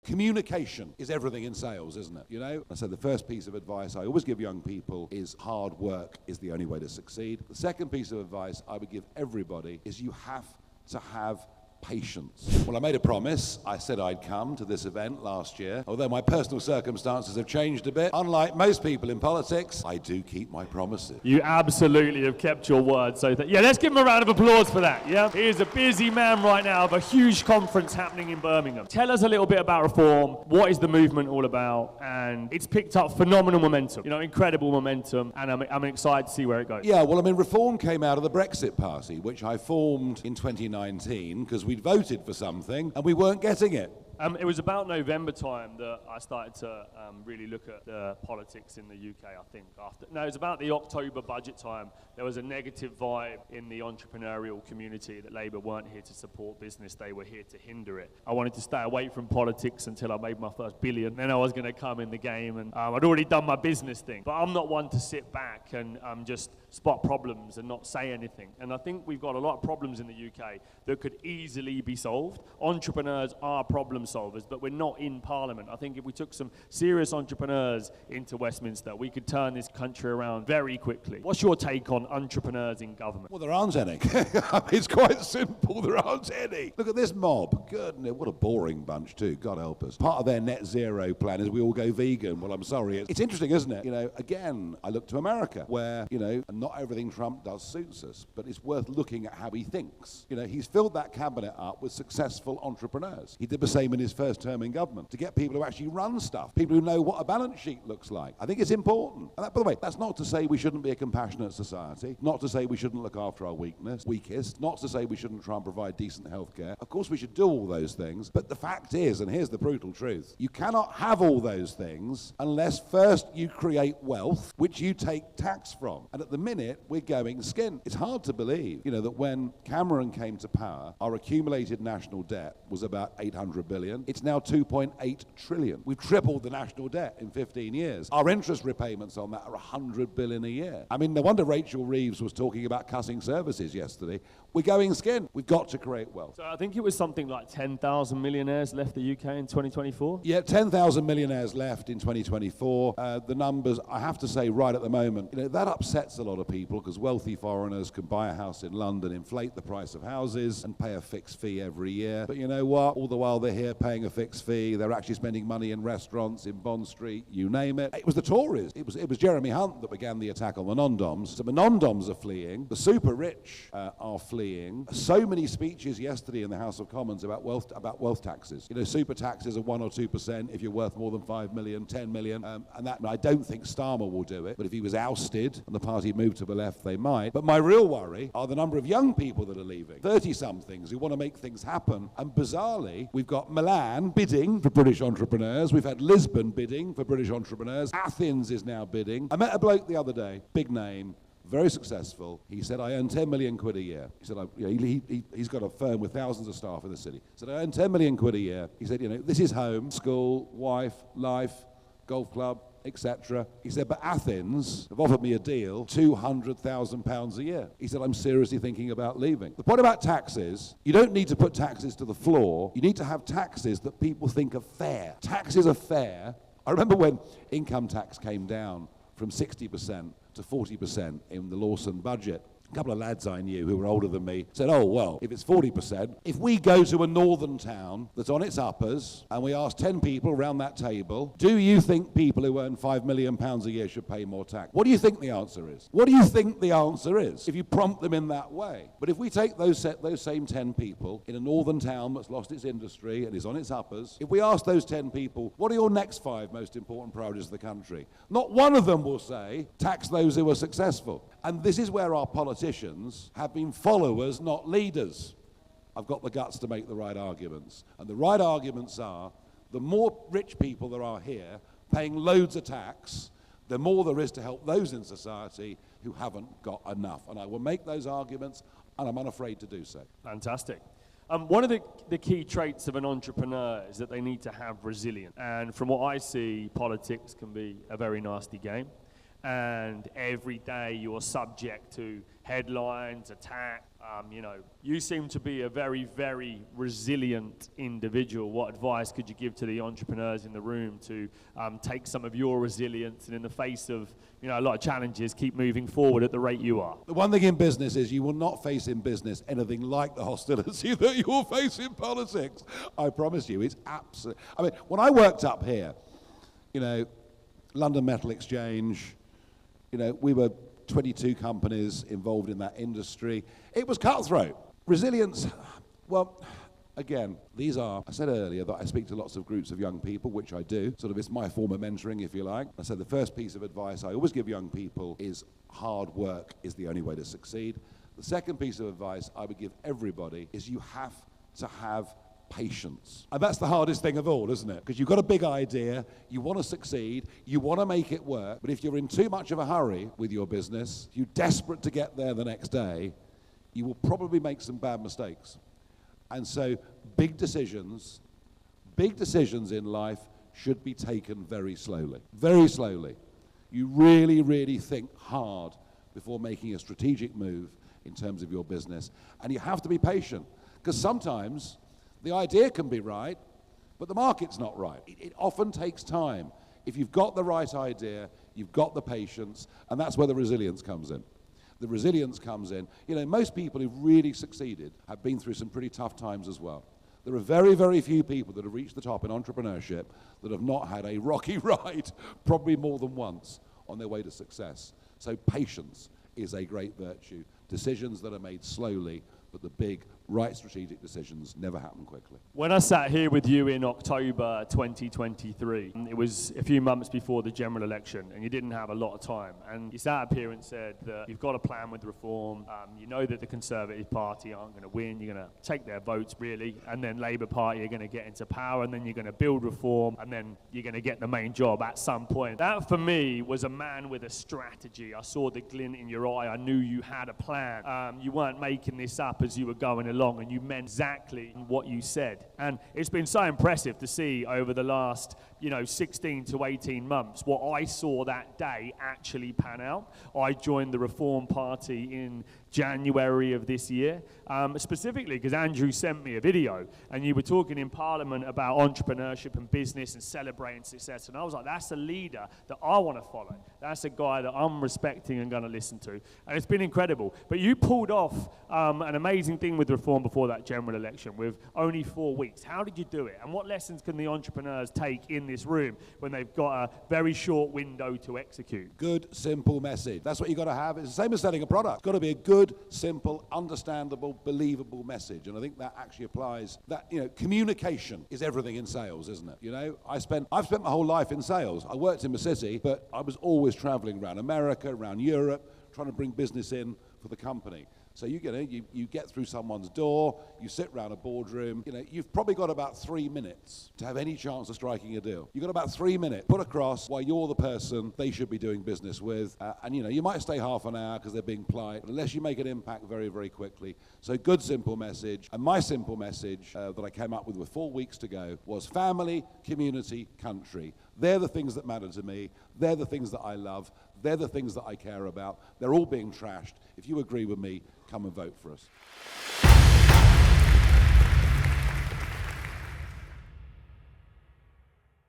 Communication is everything in sales, isn't it? You know? And so the first piece of advice I always give young people is hard work is the only way to succeed. The second piece of advice I would give everybody is you have to have patience. Well, I made a promise. I said I'd come to this event last year. Although my personal circumstances have changed a bit, unlike most people in politics, I do keep my promises. You absolutely have kept your word. So yeah, let's give him a round of applause for that. Yeah, he is a busy man right now of a huge conference happening in Birmingham. Tell us a little bit about Reform. What is the movement all about? And it's picked up phenomenal momentum, you know, incredible momentum, and I'm excited to see where it goes. Yeah, well, I mean, Reform came out of the Brexit Party, which I formed in 2019 because we'd voted for something and we weren't getting it. It was about November time that I started to really look at the politics in the UK, I think. It was about the October budget time. There was a negative vibe in the entrepreneurial community that Labour weren't here to support business, they were here to hinder it. I wanted to stay away from politics until I made my first billion. Then I was going to come in the game, and I'd already done my business thing. But I'm not one to sit back and just spot problems and not say anything. And I think we've got a lot of problems in the UK that could easily be solved. Entrepreneurs are problem solvers, but we're not in Parliament. I think if we took some serious entrepreneurs into Westminster, we could turn this country around very quickly. What's your take on entrepreneurs in government? Well, there aren't any. It's quite simple. There aren't any. Look at this mob. Goodness, what a boring bunch too. God help us. Part of their net zero plan is we all go vegan. Well, I'm sorry. It's interesting, isn't it? You know, again, I look to America where, you know, not everything Trump does suits us, but it's worth looking at how he thinks. You know, he's filled that cabinet up with successful entrepreneurs. He did the same in his first term in government, to get people who actually run stuff, people who know what a balance sheet looks like. I think it's important. And that, by the way, that's not to say we shouldn't be a compassionate society, not to say we shouldn't look after our weakest, not to say we shouldn't try and provide decent healthcare. Of course we should do all those things, but the fact is, and here's the brutal truth, you cannot have all those things unless first you create wealth, which you take tax from. And at the minute, we're going skint. It's hard to believe, you know, that when Cameron came to power, our accumulated national debt was about 800 billion. It's now 2.8 trillion. We've tripled the national debt in 15 years. Our interest repayments on that are 100 billion a year. I mean, no wonder Rachel Reeves was talking about cutting services yesterday. We're going skint. We've got to create wealth. So I think it was something like 10,000 millionaires left the UK in 2024? Yeah, 10,000 millionaires left in 2024. The numbers, I have to say, right at the moment, you know, that upsets a lot of people because wealthy foreigners can buy a house in London, inflate the price of houses and pay a fixed fee every year. But you know what? All the while they're here paying a fixed fee, they're actually spending money in restaurants, in Bond Street, you name it. It was the Tories. It was Jeremy Hunt that began the attack on the non-doms. So the non-doms are fleeing. The super rich are fleeing. So many speeches yesterday in the House of Commons about wealth taxes. You know, super taxes are 1 or 2% if you're worth more than 5 million, 10 million. And that, I don't think Starmer will do it. But if he was ousted and the party moved to the left, they might. But my real worry are the number of young people that are leaving. 30-somethings who want to make things happen. And bizarrely, we've got Milan bidding for British entrepreneurs. We've had Lisbon bidding for British entrepreneurs. Athens is now bidding. I met a bloke the other day, big name, very successful. He said, I earn 10 million quid a year. He said, he's got a firm with thousands of staff in the city. He said, I earn 10 million quid a year. He said, you know, this is home, school, wife, life, golf club, etc. He said, but Athens have offered me a deal, £200,000 a year. He said, I'm seriously thinking about leaving. The point about taxes, you don't need to put taxes to the floor. You need to have taxes that people think are fair. Taxes are fair. I remember when income tax came down from 60% to 40% in the Lawson budget. A couple of lads I knew who were older than me said, oh, well, if it's 40%, if we go to a northern town that's on its uppers and we ask 10 people around that table, do you think people who earn £5 million a year should pay more tax? What do you think the answer is? What do you think the answer is if you prompt them in that way? But if we take those same 10 people in a northern town that's lost its industry and is on its uppers, if we ask those 10 people, what are your next 5 most important priorities of the country? Not one of them will say, tax those who are successful. And this is where our politicians have been followers, not leaders. I've got the guts to make the right arguments. And the right arguments are, the more rich people there are here paying loads of tax, the more there is to help those in society who haven't got enough. And I will make those arguments, and I'm unafraid to do so. Fantastic. One of the key traits of an entrepreneur is that they need to have resilience. And from what I see, politics can be a very nasty game. And every day you're subject to headlines, attack. You seem to be a very, very resilient individual. What advice could you give to the entrepreneurs in the room to take some of your resilience and in the face of a lot of challenges, keep moving forward at the rate you are? The one thing in business is you will not face in business anything like the hostility that you'll face in politics. I promise you, it's absolute. I mean, when I worked up here, London Metal Exchange, we were 22 companies involved in that industry. It was cutthroat. Resilience, well, again, I said earlier that I speak to lots of groups of young people, which I do. It's my form of mentoring, if you like. I said the first piece of advice I always give young people is hard work is the only way to succeed. The second piece of advice I would give everybody is you have to have patience. And that's the hardest thing of all, isn't it? Because you've got a big idea, you want to succeed, you want to make it work, but if you're in too much of a hurry with your business, you're desperate to get there the next day, you will probably make some bad mistakes. And so big decisions in life should be taken very slowly. Very slowly. You really, really think hard before making a strategic move in terms of your business. And you have to be patient, because sometimes the idea can be right, but the market's not right. It often takes time. If you've got the right idea, you've got the patience, and that's where the resilience comes in. The resilience comes in. Most people who've really succeeded have been through some pretty tough times as well. There are very, very few people that have reached the top in entrepreneurship that have not had a rocky ride, probably more than once, on their way to success. So patience is a great virtue. Decisions that are made slowly, but the big, right strategic decisions never happen quickly. When I sat here with you in October 2023, it was a few months before the general election, and you didn't have a lot of time. And you sat up here and said that you've got a plan with reform. You know that the Conservative Party aren't going to win. You're going to take their votes, really, and then Labour Party are going to get into power, and then you're going to build reform, and then you're going to get the main job at some point. That, for me, was a man with a strategy. I saw the glint in your eye. I knew you had a plan. You weren't making this up as you were going along, and you meant exactly what you said. And it's been so impressive to see over the last 16 to 18 months what I saw that day actually pan out. I joined the Reform Party in January of this year, specifically because Andrew sent me a video, and you were talking in Parliament about entrepreneurship and business and celebrating success, and I was like, that's a leader that I want to follow. That's a guy that I'm respecting and going to listen to, and it's been incredible. But you pulled off an amazing thing with reform before that general election with only 4 weeks. How did you do it, and what lessons can the entrepreneurs take in this room when they've got a very short window to execute? Good, simple message. That's what you've got to have. It's the same as selling a product. It's got to be a good, simple, understandable, believable message. And I think that actually applies that, communication is everything in sales, isn't it? I've spent my whole life in sales. I worked in the city, but I was always traveling around America, around Europe, trying to bring business in for the company. So you get through someone's door, you sit around a boardroom, you've probably got about 3 minutes to have any chance of striking a deal. You've got about 3 minutes, put across why you're the person they should be doing business with, and you might stay half an hour because they're being polite, but unless you make an impact very, very quickly. So good, simple message. And my simple message that I came up with 4 weeks to go was family, community, country. They're the things that matter to me. They're the things that I love. They're the things that I care about. They're all being trashed. If you agree with me, come and vote for us.